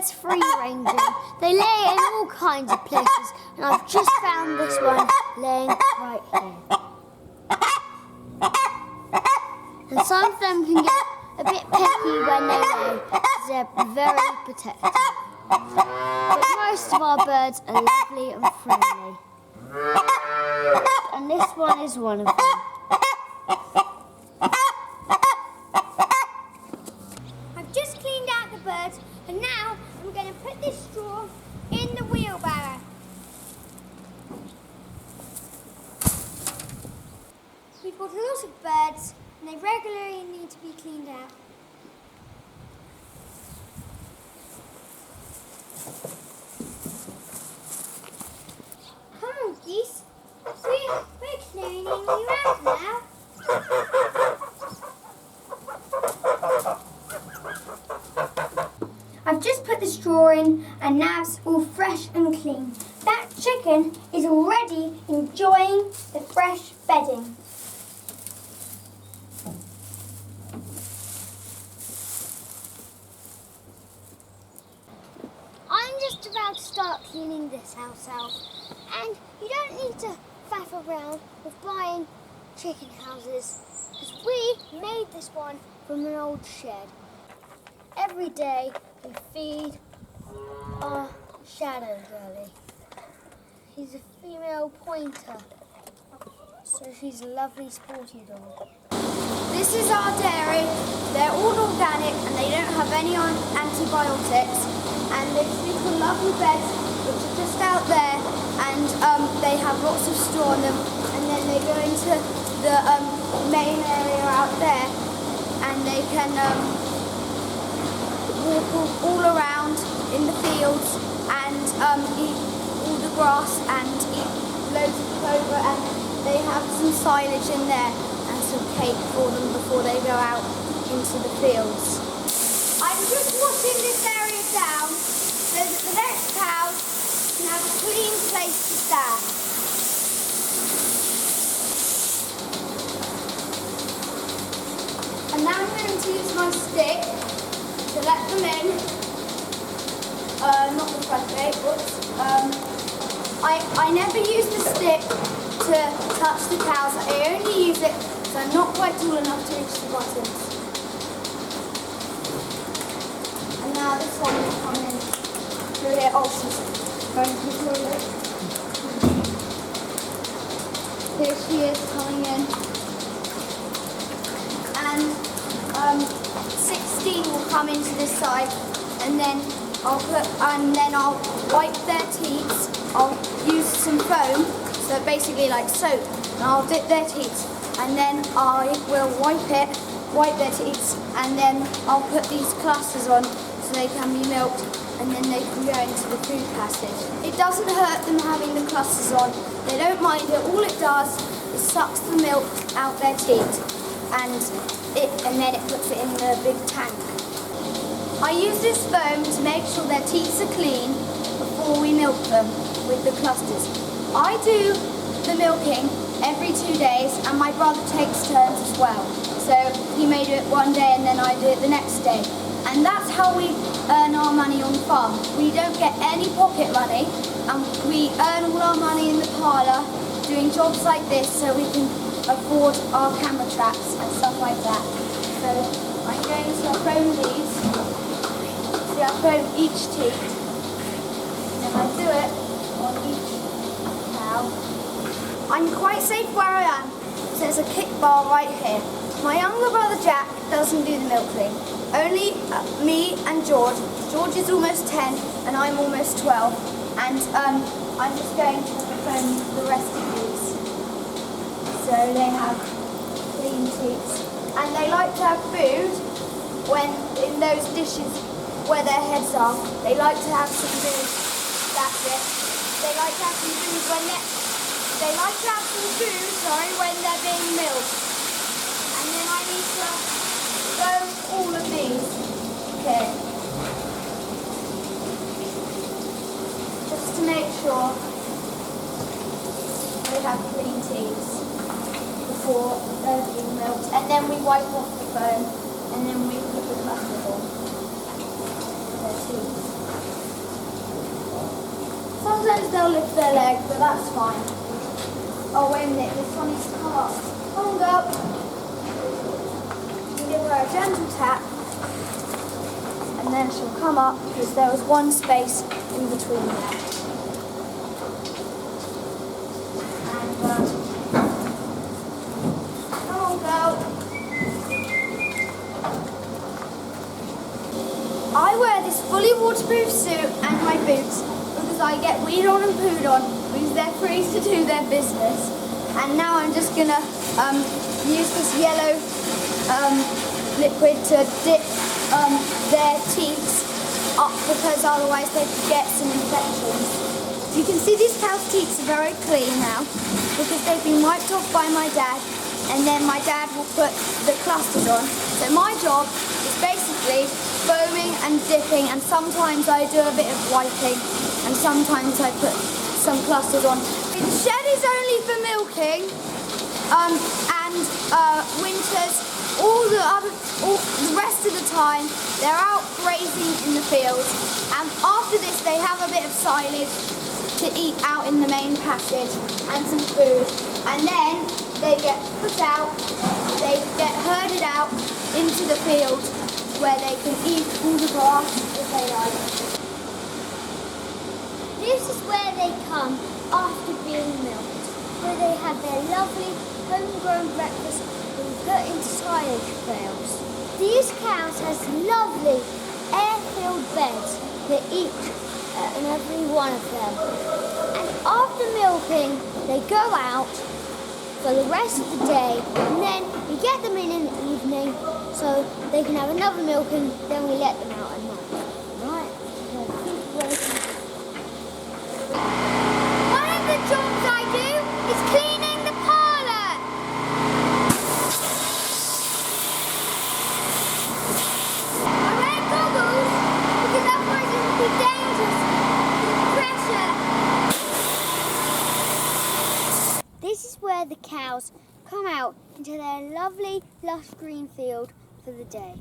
birds free ranging. They lay in all kinds of places, and I've just found this one laying right here. And some of them can get a bit pecky when they lay, because they're very protective. But most of our birds are lovely and friendly. And this one is one of them. I've just cleaned out the birds, and now I'm going to put this straw in the wheelbarrow. We've got a lot of birds, and they regularly need to be cleaned out. Come on, geese. We're cleaning you out now. I've just put the straw in, and now it's all fresh and clean. That chicken is already enjoying the fresh bedding. I'm just about to start cleaning this house out, and you don't need to faff around with buying chicken houses, because we made this one from an old shed. Every day we feed our shadow girlie. She's a female pointer, so she's a lovely sporty dog. This is our dairy. They're all organic and they don't have any antibiotics. And they sleep on lovely beds, which are just out there, and they have lots of straw on them. And then they go into the main area out there, and they can walk all around in the fields and eat all the grass and eat loads of clover. And they have some silage in there and some cake for them before they go out into the fields. I'm just washing this area down so that the next cows can have a clean place to stand. And now I'm going to use my stick to let them in. Not the front gate, whoops. I never use the stick to touch the cows. I only use it because I'm not quite tall enough to reach the buttons. And now this one will come in through here. Oh, she's going to the toilet. Here she is coming in. And 16 will come into this side, and then I'll wipe their teats. I'll use some foam, so basically like soap, and I'll dip their teats, and then I will wipe their teats, and then I'll put these clusters on so they can be milked, and then they can go into the food passage. It doesn't hurt them having the clusters on. They don't mind it. All it does is sucks the milk out their teat, and then it puts it in the big tank. I use this foam to make sure their teats are clean before we milk them with the clusters. I do the milking every 2 days, and my brother takes turns as well. So he may do it one day and then I do it the next day. And that's how we earn our money on the farm. We don't get any pocket money, and we earn all our money in the parlour doing jobs like this so we can afford our camera traps and stuff like that. So I'm going to foam these. See, I foam each teat, and I do it on each cow. I'm quite safe where I am, so there's a kick bar right here. My younger brother Jack doesn't do the milking. Only me and George. George is almost 10 and I'm almost 12. And I'm just going to foam the rest of these. So they have clean teats. And they like to have food when in those dishes where their heads are. They like to have some food. That's it. They like to have some food when they're being milked. And then I need to foam all of these. Okay. Just to make sure they have clean teats before they're being milked. And then we wipe off the foam, and then we put the clusters on their teeth. Sometimes they'll lift their leg, but that's fine. Oh, wait a minute, this one needs to come up. Come on, girl. Give her a gentle tap, and then she'll come up because there was one space in between there. And, come on, girl. I wear this fully waterproof suit and my boots because I get weed on and pooed on because they're free to do their business. And now I'm just gonna use this yellow liquid to dip their teeth up because otherwise they could get some infections. You can see these cows' teeth are very clean now because they've been wiped off by my dad, and then my dad will put the clusters on. So my job is basically foaming and dipping, and sometimes I do a bit of wiping and sometimes I put some clusters on. The shed is only for milking and winters. All the rest of the time they're out grazing in the fields, and after this they have a bit of silage to eat out in the main passage and some food, and then they get put out, they get herded out into the field where they can eat all the grass if they like. This is where they come after being milked, where they have their lovely homegrown breakfast and put into silage pails. These cows has lovely air-filled beds for each and every one of them. And after milking, they go out for the rest of the day, and then we get them in the evening so they can have another milk, and then we let them out at night. Right? One of the jobs I do is cleaning the parlour. I wear goggles because otherwise it would be dangerous with pressure. This is where the cows come out into their lovely lush green field for the day.